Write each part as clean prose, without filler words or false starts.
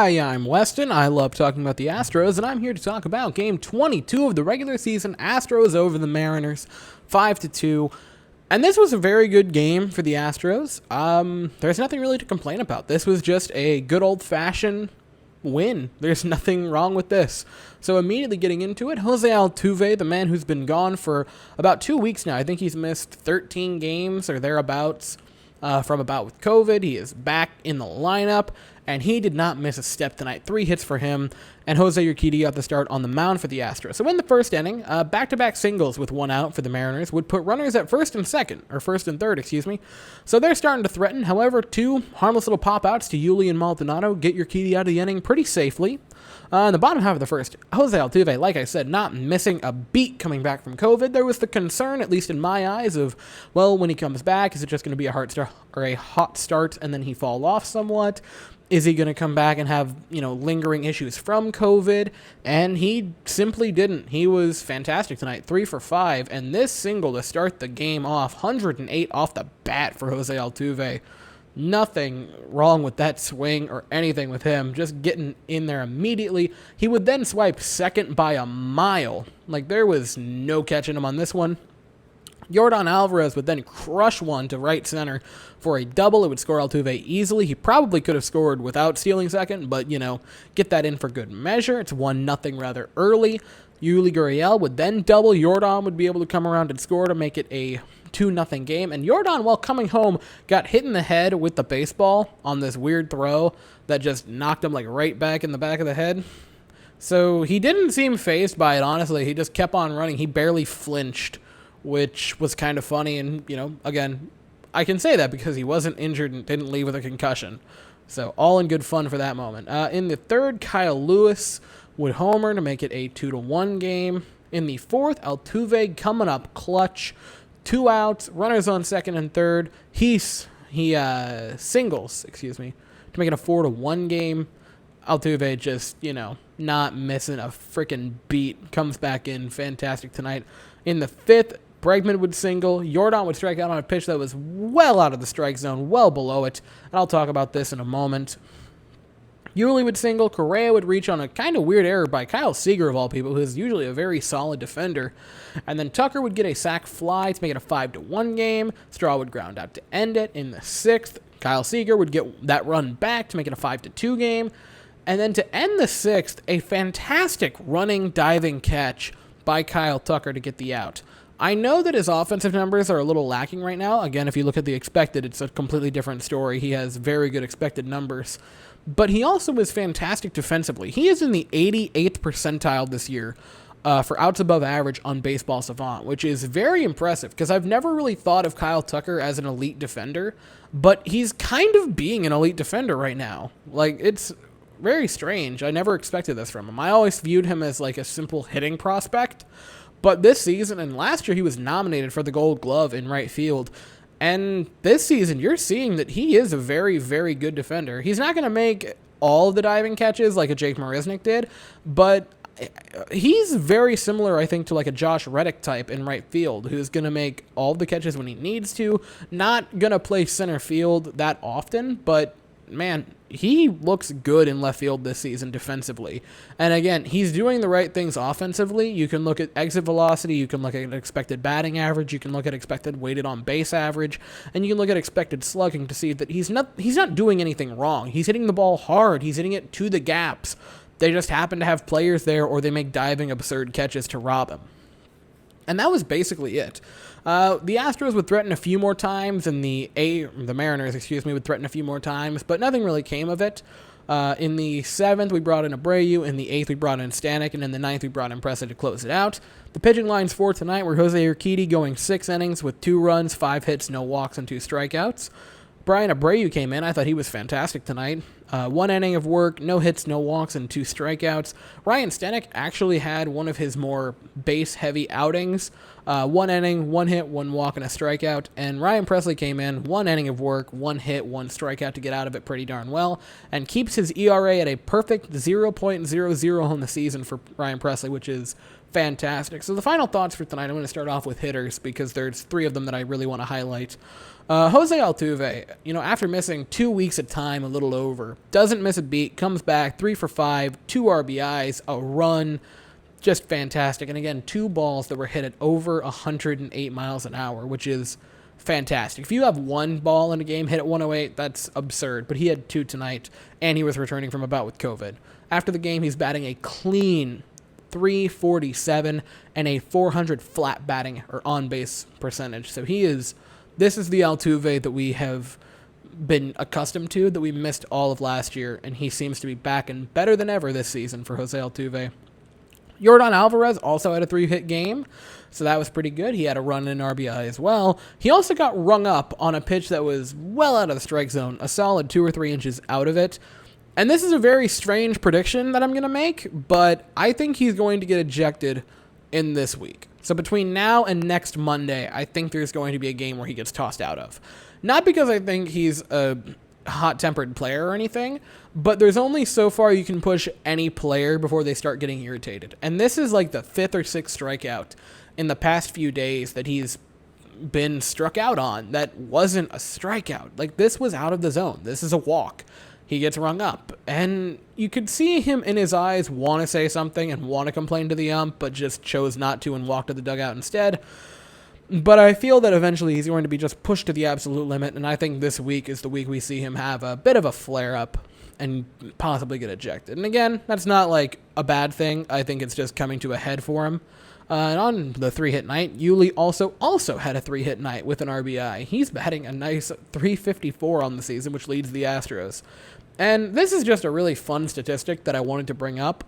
Hi, I'm Weston. I love talking about the Astros, and I'm here to talk about Game 22 of the regular season. Astros over the Mariners, 5-2. And this was a very good game for the Astros. There's nothing really to complain about. This was just a good old-fashioned win. There's nothing wrong with this. So immediately getting into it, Jose Altuve, the man who's been gone for about 2 weeks now. I think he's missed 13 games or thereabouts from about with COVID. He is back in the lineup, and he did not miss a step tonight. 3 hits for him, and Jose Urquidy got the start on the mound for the Astros. So in the first inning, back-to-back singles with 1 out for the Mariners would put runners at first and third, So they're starting to threaten. However, 2 harmless little pop-outs to Yuli and Maldonado get Urquidy out of the inning pretty safely. In the bottom half of the first, Jose Altuve, like I said, not missing a beat coming back from COVID. There was the concern, at least in my eyes, of, well, when he comes back, is it just going to be a hot start and then he fall off somewhat? Is he going to come back and have, lingering issues from COVID? And he simply didn't. He was fantastic tonight, 3 for 5. And this single to start the game off, 108 off the bat for Jose Altuve. Nothing wrong with that swing or anything with him. Just getting in there immediately. He would then swipe second by a mile. There was no catching him on this one. Yordan Alvarez would then crush one to right center for a double. It would score Altuve easily. He probably could have scored without stealing second, but, get that in for good measure. It's 1-0 rather early. Yuli Gurriel would then double. Yordan would be able to come around and score to make it a 2-0 game. And Yordan, while coming home, got hit in the head with the baseball on this weird throw that just knocked him right back in the back of the head. So he didn't seem fazed by it, honestly. He just kept on running. He barely flinched, which was kind of funny. And, again, I can say that because he wasn't injured and didn't leave with a concussion. So all in good fun for that moment. In the third, Kyle Lewis would homer to make it a 2-1 game. In the fourth, Altuve coming up clutch. 2 outs, runners on second and third. He singles, to make it a 4-1 game. Altuve just, not missing a freaking beat. Comes back in fantastic tonight. In the fifth, Bregman would single. Yordan would strike out on a pitch that was well out of the strike zone, well below it. And I'll talk about this in a moment. Yuli would single. Correa would reach on a kind of weird error by Kyle Seager, of all people, who is usually a very solid defender. And then Tucker would get a sac fly to make it a 5-1 game. Straw would ground out to end it. In the sixth, Kyle Seager would get that run back to make it a 5-2 game. And then to end the sixth, a fantastic running, diving catch by Kyle Tucker to get the out. I know that his offensive numbers are a little lacking right now. Again, if you look at the expected, it's a completely different story. He has very good expected numbers. But he also was fantastic defensively. He is in the 88th percentile this year for outs above average on Baseball Savant, which is very impressive because I've never really thought of Kyle Tucker as an elite defender, but he's kind of being an elite defender right now. It's very strange. I never expected this from him. I always viewed him as a simple hitting prospect, but this season and last year he was nominated for the Gold Glove in right field. And this season, you're seeing that he is a very, very good defender. He's not going to make all of the diving catches like a Jake Marisnick did, but he's very similar, I think, to a Josh Reddick type in right field, who's going to make all the catches when he needs to. Not going to play center field that often, but man, he looks good in left field this season defensively. And again, he's doing the right things offensively. You can look at exit velocity, you can look at expected batting average, you can look at expected weighted on base average, and you can look at expected slugging to see that he's not doing anything wrong. He's hitting the ball hard, he's hitting it to the gaps. They just happen to have players there, or they make diving absurd catches to rob him. And that was basically it. The Astros would threaten a few more times, and the Mariners, would threaten a few more times, but nothing really came of it. In the 7th, we brought in Abreu. In the 8th, we brought in Stanek, and in the 9th, we brought in Pressa to close it out. The pitching lines for tonight were Jose Urquidy going 6 innings with 2 runs, 5 hits, no walks, and 2 strikeouts. Brian Abreu came in. I thought he was fantastic tonight. 1 inning of work, no hits, no walks, and 2 strikeouts. Ryan Stanek actually had one of his more base-heavy outings. 1 inning, 1 hit, 1 walk, and a strikeout. And Ryan Presley came in, 1 inning of work, 1 hit, 1 strikeout to get out of it pretty darn well, and keeps his ERA at a perfect 0.00 on the season for Ryan Presley, which is fantastic. So the final thoughts for tonight, I'm going to start off with hitters because there's 3 of them that I really want to highlight. Jose Altuve, after missing 2 weeks at time, a little over, doesn't miss a beat, comes back 3 for 5, 2 RBIs, a run, just fantastic. And again, 2 balls that were hit at over 108 miles an hour, which is fantastic. If you have 1 ball in a game hit at 108, that's absurd. But he had 2 tonight, and he was returning from a bout with COVID. After the game, he's batting a clean .347 and a .400 flat batting or on-base percentage. So this is the Altuve that we have been accustomed to, that we missed all of last year, and he seems to be back and better than ever this season for Jose Altuve. Yordan Alvarez also had a 3-hit game, so that was pretty good. He had a run and RBI as well. He also got rung up on a pitch that was well out of the strike zone, a solid 2 or 3 inches out of it. And this is a very strange prediction that I'm going to make, but I think he's going to get ejected in this week. So between now and next Monday, I think there's going to be a game where he gets tossed out of. Not because I think he's a hot-tempered player or anything, but there's only so far you can push any player before they start getting irritated. And this is like the 5th or 6th strikeout in the past few days that he's been struck out on that wasn't a strikeout. Like, this was out of the zone. This is a walk. He gets rung up, and you could see him in his eyes want to say something and want to complain to the ump, but just chose not to and walked to the dugout instead. But I feel that eventually he's going to be just pushed to the absolute limit, and I think this week is the week we see him have a bit of a flare-up and possibly get ejected. And again, that's not like a bad thing. I think it's just coming to a head for him. And on the 3-hit night, Yuli also had a 3-hit night with an RBI. He's batting a nice .354 on the season, which leads the Astros. And this is just a really fun statistic that I wanted to bring up.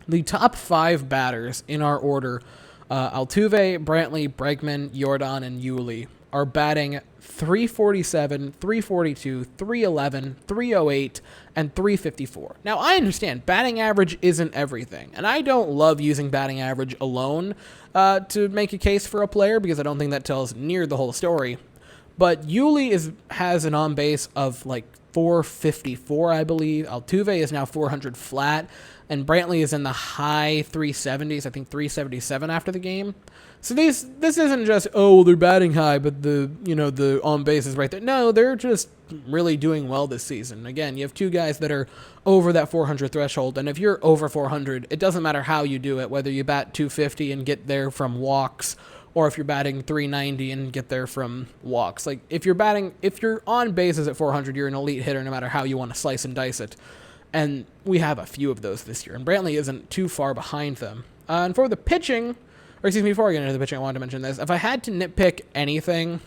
The top 5 batters in our order, Altuve, Brantley, Bregman, Yordan, and Yuli, are batting .347, .342, .311, .308, and .354. Now, I understand batting average isn't everything, and I don't love using batting average alone to make a case for a player because I don't think that tells near the whole story. But Yuli has an on-base of like .454, I believe. Altuve is now .400 flat, and Brantley is in the high 370s, I think 377 after the game. So this isn't just, they're batting high, but the on base is right there. No, they're just really doing well this season. Again, you have 2 guys that are over that 400 threshold, and if you're over 400, it doesn't matter how you do it, whether you bat .250 and get there from walks, or if you're batting .390 and get there from walks. Like, if your on base is at 400, you're an elite hitter no matter how you want to slice and dice it. And we have a few of those this year, and Brantley isn't too far behind them. And for the pitching, before I get into the pitching, I wanted to mention this. If I had to nitpick anything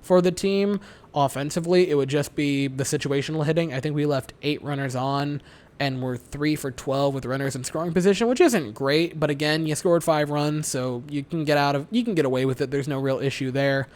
for the team offensively, it would just be the situational hitting. I think we left 8 runners on, and we're 3 for 12 with runners in scoring position, which isn't great. But again, you scored 5 runs, so you can get away with it. There's no real issue there.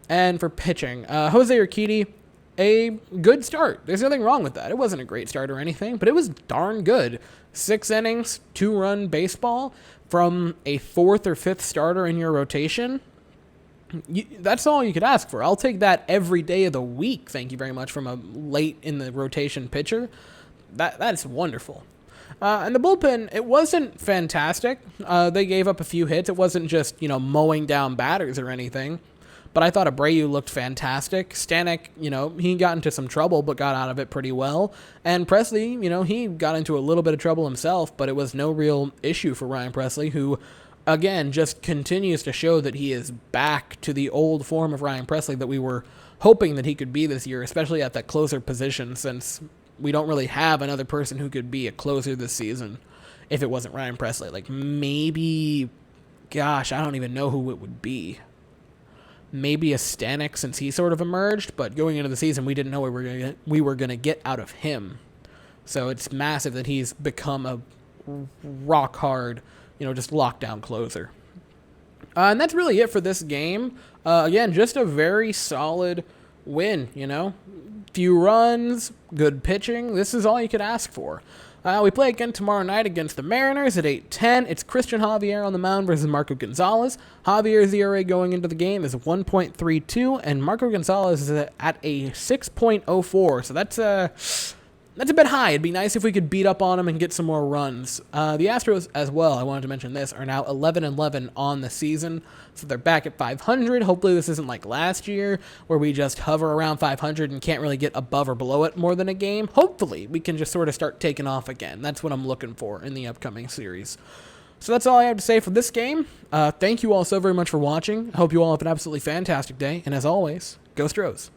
And for pitching, Jose Urquidy, a good start. There's nothing wrong with that. It wasn't a great start or anything, but it was darn good. 6 innings, 2-run baseball from a 4th or 5th starter in your rotation. That's all you could ask for. I'll take that every day of the week. Thank you very much from a late in the rotation pitcher. That's wonderful. And the bullpen, it wasn't fantastic. They gave up a few hits. It wasn't just, mowing down batters or anything. But I thought Abreu looked fantastic. Stanek, he got into some trouble, but got out of it pretty well. And Presley, he got into a little bit of trouble himself, but it was no real issue for Ryan Presley, who, again, just continues to show that he is back to the old form of Ryan Presley that we were hoping that he could be this year, especially at that closer position, since we don't really have another person who could be a closer this season if it wasn't Ryan Presley. Like, maybe, I don't even know who it would be. Maybe a Stanek since he sort of emerged, but going into the season, we didn't know we were going to get out of him. So it's massive that he's become a rock hard, just lockdown closer. And that's really it for this game. Again, just a very solid win, Few runs, good pitching. This is all you could ask for. We play again tomorrow night against the Mariners at 8:10. It's Christian Javier on the mound versus Marco Gonzalez. Javier's ERA going into the game is 1.32, and Marco Gonzalez is at a 6.04. So That's a bit high. It'd be nice if we could beat up on them and get some more runs. The Astros, as well, I wanted to mention this, are now 11-11 on the season, so they're back at 500. Hopefully this isn't like last year, where we just hover around 500 and can't really get above or below it more than a game. Hopefully we can just sort of start taking off again. That's what I'm looking for in the upcoming series. So that's all I have to say for this game. Thank you all so very much for watching. I hope you all have an absolutely fantastic day, and as always, go Stros.